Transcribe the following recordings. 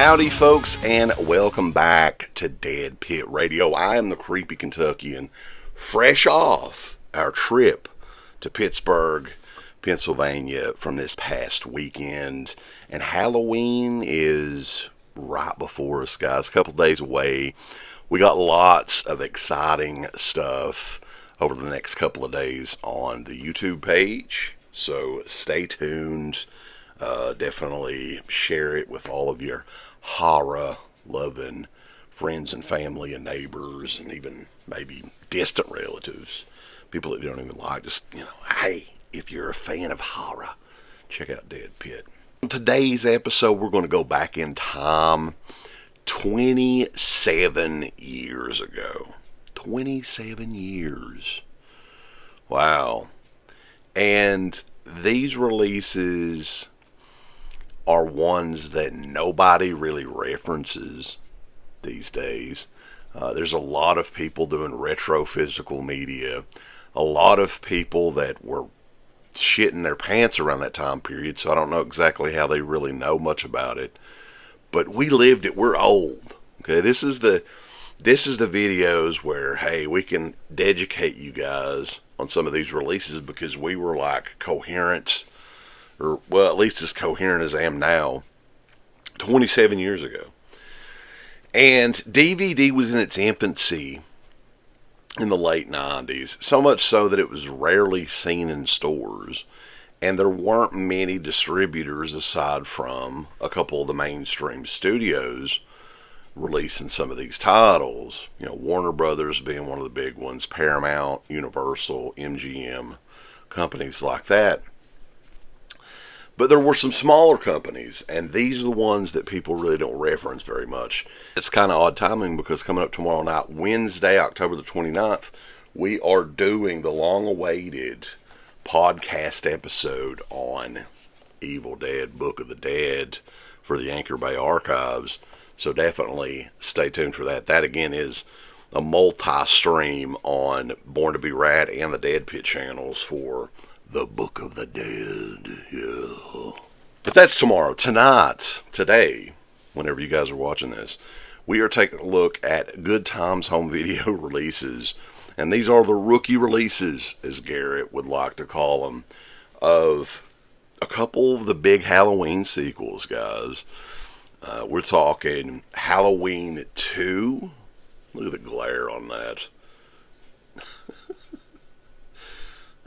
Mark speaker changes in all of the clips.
Speaker 1: Howdy, folks, and welcome back to DEADPIT Radio. I am the Creepy Kentuckian, fresh off our trip to Pittsburgh, Pennsylvania from this past weekend. And Halloween is right before us, guys, a couple days away. We got lots of exciting stuff over the next couple of days on the YouTube page, so stay tuned. Definitely share it with all of your horror-loving friends and family and neighbors and even maybe distant relatives, people that you don't even like. Just, hey, if you're a fan of horror, check out DEADPIT. In today's episode, we're going to go back in time 27 years ago. 27 years. Wow. And these releases are ones that nobody really references these days. There's a lot of people doing retro physical media. A lot of people that were shitting their pants around that time period, so I don't know exactly how they really know much about it. But we lived it. We're old. Okay, this is the videos where, hey, we can educate you guys on some of these releases because we were like coherent, or well, at least as coherent as I am now, 27 years ago. And DVD was in its infancy in the late 90s, so much so that it was rarely seen in stores, and there weren't many distributors aside from a couple of the mainstream studios releasing some of these titles. Warner Brothers being one of the big ones, Paramount, Universal, MGM, companies like that. But there were some smaller companies, and these are the ones that people really don't reference very much. It's kind of odd timing because coming up tomorrow night, Wednesday, October the 29th, we are doing the long-awaited podcast episode on Evil Dead, Book of the Dead for the Anchor Bay Archives. So definitely stay tuned for that. That, again, is a multi-stream on Born to Be Rad and the DEADPIT channels for the Book of the Dead, yeah. But that's tomorrow. Today, whenever you guys are watching this, we are taking a look at Good Times Home Video releases. And these are the rookie releases, as Garrett would like to call them, of a couple of the big Halloween sequels, guys. We're talking Halloween 2. Look at the glare on that.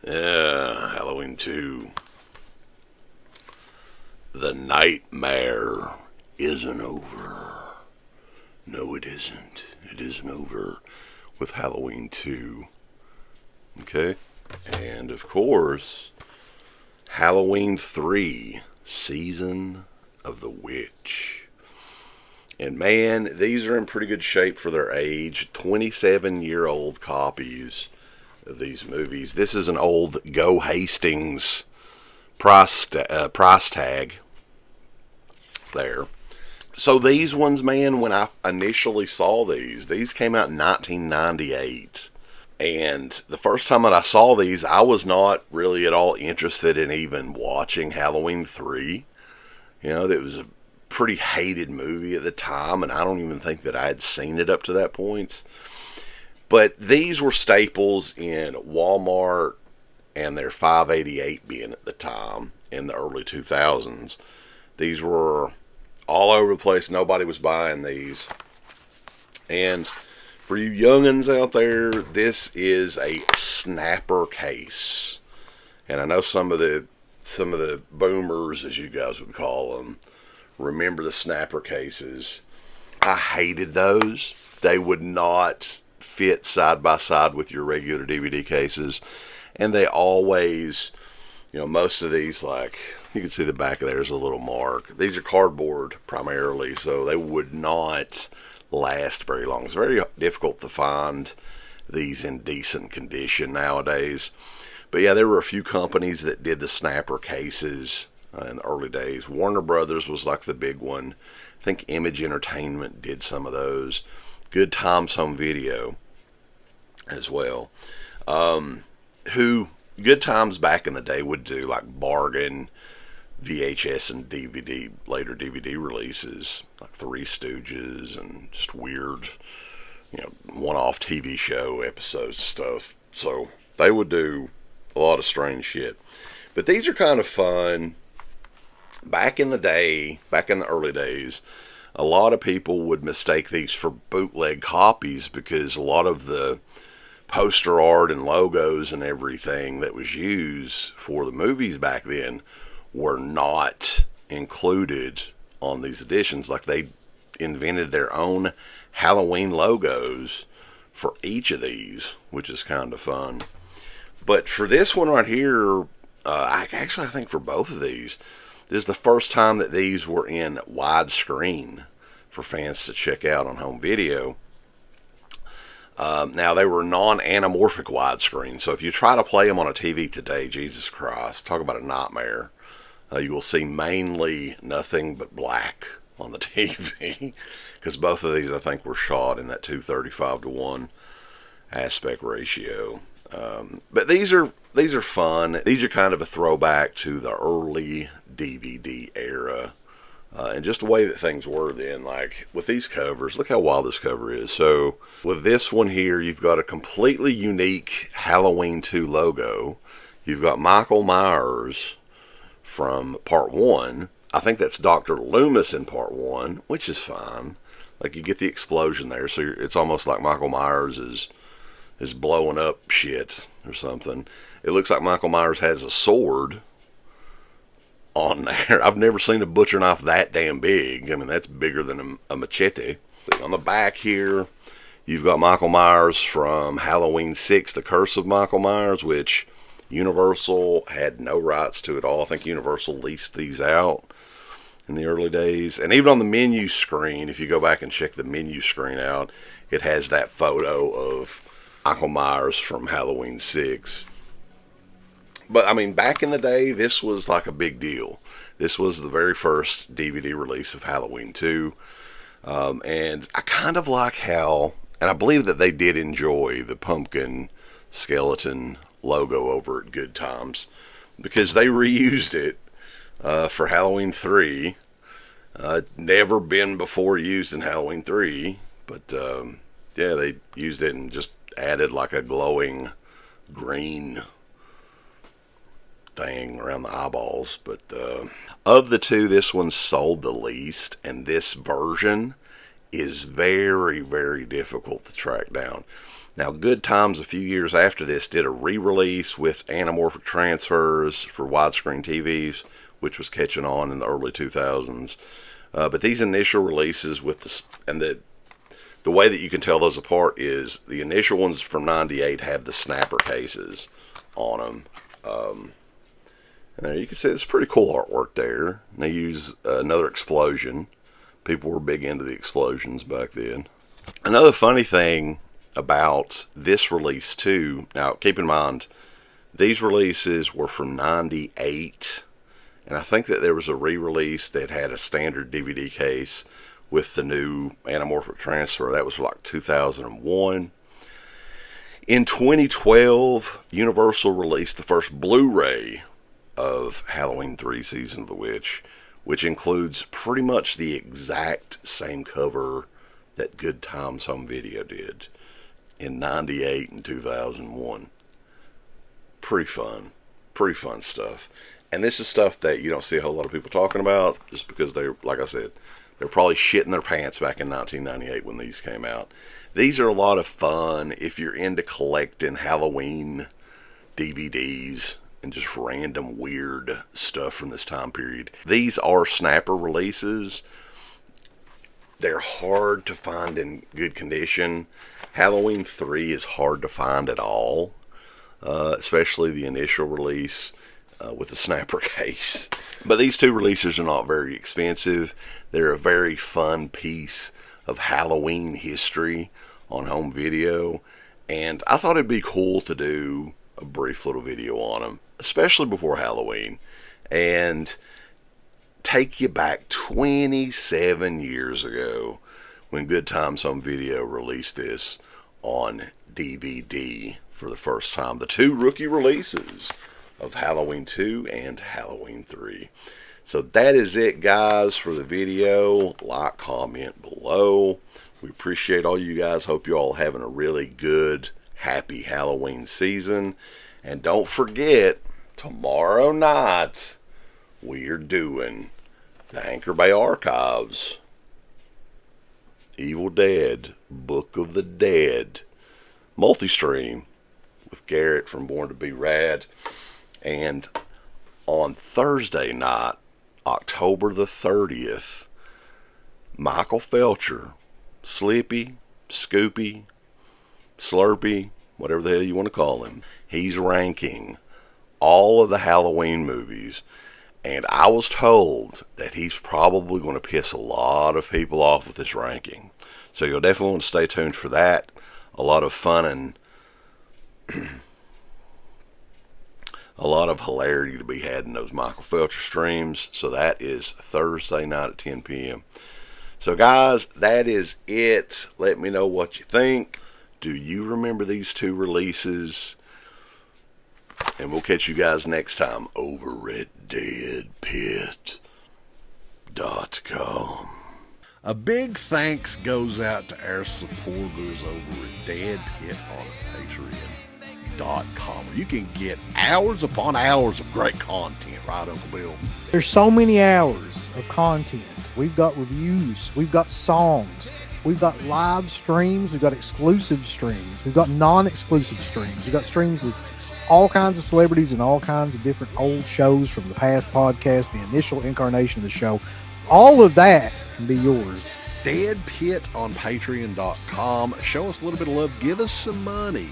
Speaker 1: Yeah, Halloween 2. The nightmare isn't over. No, it isn't. It isn't over with Halloween 2. Okay? And, of course, Halloween 3, Season of the Witch. And, man, these are in pretty good shape for their age. 27-year-old copies of these movies. This is an old Go Hastings price tag there. So these ones, man, when I initially saw these came out in 1998. And the first time that I saw these, I was not really at all interested in even watching Halloween 3. It was a pretty hated movie at the time, and I don't even think that I had seen it up to that point. But these were staples in Walmart and their 588 bin at the time in the early 2000s. These were all over the place. Nobody was buying these. And for you youngins out there, this is a snapper case. And I know some of the boomers, as you guys would call them, remember the snapper cases. I hated those. They would not fit side by side with your regular DVD cases, and they always, most of these, like, you can see the back of there's a little mark. These are cardboard primarily, so they would not last very long. It's very difficult to find these in decent condition nowadays. But yeah, there were a few companies that did the snapper cases in the early days. Warner Brothers was like the big one. I think Image Entertainment did some of those. Good Times Home Video as well. Who Good Times back in the day would do like bargain VHS and DVD, later DVD releases, like Three Stooges and just weird, one-off TV show episodes stuff. So they would do a lot of strange shit. But these are kind of fun. Back in the day, back in the early days, a lot of people would mistake these for bootleg copies because a lot of the poster art and logos and everything that was used for the movies back then were not included on these editions. Like, they invented their own Halloween logos for each of these, which is kind of fun. But for this one right here, I think for both of these, this is the first time that these were in widescreen for fans to check out on home video. Now, they were non-anamorphic widescreen, so if you try to play them on a TV today, Jesus Christ, talk about a nightmare. You will see mainly nothing but black on the TV, because both of these, I think, were shot in that 2:35:1 aspect ratio. But these are fun. These are kind of a throwback to the early DVD era, and just the way that things were then. Like, with these covers, look how wild this cover is. So with this one here, you've got a completely unique Halloween 2 logo. You've got Michael Myers from part 1. I think that's Dr. Loomis in part 1, which is fine. Like, you get the explosion there, so it's almost like Michael Myers is blowing up shit or something. It looks like Michael Myers has a sword on there. I've never seen a butcher knife that damn big. I mean, that's bigger than a machete. On the back here, you've got Michael Myers from Halloween 6, The Curse of Michael Myers, which Universal had no rights to at all. I think Universal leased these out in the early days. And even on the menu screen, if you go back and check the menu screen out, it has that photo of Michael Myers from Halloween 6. But, I mean, back in the day, this was like a big deal. This was the very first DVD release of Halloween 2. And I kind of like how, and I believe that they did enjoy the pumpkin skeleton logo over at Good Times, because they reused it for Halloween 3. Never been before used in Halloween 3. But, yeah, they used it and just added like a glowing green thing around the eyeballs. But of the two, this one sold the least, and this version is very, very difficult to track down. Now, Good Times a few years after this did a re-release with anamorphic transfers for widescreen TVs, which was catching on in the early 2000s. But these initial releases with the way that you can tell those apart is the initial ones from '98 have the snapper cases on them. And there you can see it's pretty cool artwork there. And they use another explosion. People were big into the explosions back then. Another funny thing about this release too, now keep in mind, these releases were from '98. And I think that there was a re-release that had a standard DVD case with the new anamorphic transfer. That was like 2001. In 2012, Universal released the first Blu-ray of Halloween 3 Season of the Witch, which includes pretty much the exact same cover that Good Times Home Video did in '98 and 2001. Pretty fun stuff. And this is stuff that you don't see a whole lot of people talking about, just because they're, like I said, they're probably shitting their pants back in 1998 when these came out. These are a lot of fun if you're into collecting Halloween DVDs and just random weird stuff from this time period. These are snapper releases. They're hard to find in good condition. Halloween 3 is hard to find at all, especially the initial release with the snapper case. But these two releases are not very expensive. They're a very fun piece of Halloween history on home video, and I thought it'd be cool to do a brief little video on them, especially before Halloween, and take you back 27 years ago when Good Times Home Video released this on DVD for the first time. The two rookie releases of Halloween 2 and Halloween 3. So that is it, guys, for the video. Like, comment below. We appreciate all you guys. Hope you all having a really good, happy Halloween season. And don't forget, tomorrow night, we are doing the Anchor Bay Archives, Evil Dead, Book of the Dead, multi-stream with Garrett from Born to Be Rad. And on Thursday night, October the 30th, Michael Felcher, Slippy, Scoopy, Slurpy, whatever the hell you want to call him, he's ranking all of the Halloween movies. And I was told that he's probably going to piss a lot of people off with this ranking. So you'll definitely want to stay tuned for that. A lot of fun and a lot of hilarity to be had in those Michael Felcher streams. So that is Thursday night at 10 p.m. So guys, that is it. Let me know what you think. Do you remember these two releases? And we'll catch you guys next time over at DEADPIT.com. A big thanks goes out to our supporters over at DEADPIT on Patreon.com. You can get hours upon hours of great content, right, Uncle Bill?
Speaker 2: There's so many hours of content. We've got reviews, we've got songs, we've got live streams, we've got exclusive streams, we've got non-exclusive streams, we've got streams with all kinds of celebrities and all kinds of different old shows from the past podcast, the initial incarnation of the show. All of that can be yours.
Speaker 1: DEADPIT on Patreon.com. Show us a little bit of love. Give us some money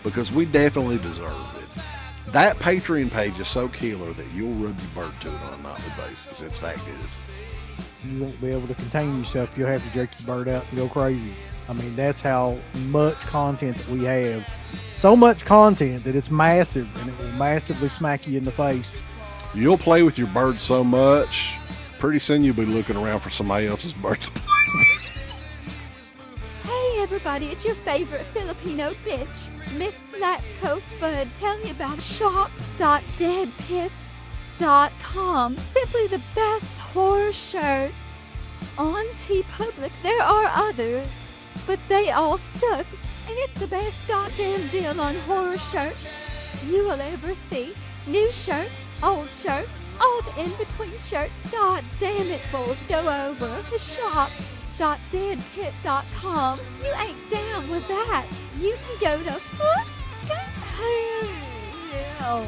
Speaker 1: because we definitely deserve it. That Patreon page is so killer that you'll rub your bird to it on a nightly basis. It's that good.
Speaker 2: You won't be able to contain yourself. You'll have to jerk your bird out and go crazy. I mean, that's how much content that we have. So much content that it's massive, and it will massively smack you in the face.
Speaker 1: You'll play with your bird so much, pretty soon you'll be looking around for somebody else's bird to play with.
Speaker 3: Hey everybody, it's your favorite Filipino bitch, Miss Slatko Fudd, telling you about shop.deadpit.com. Simply the best horror shirts on TeePublic. There are others, but they all suck. And it's the best goddamn deal on horror shirts you will ever see. New shirts, old shirts, all the in-between shirts. God damn it, fools. Go over to shop.deadpit.com. You ain't down with that. You can go to fucking hell.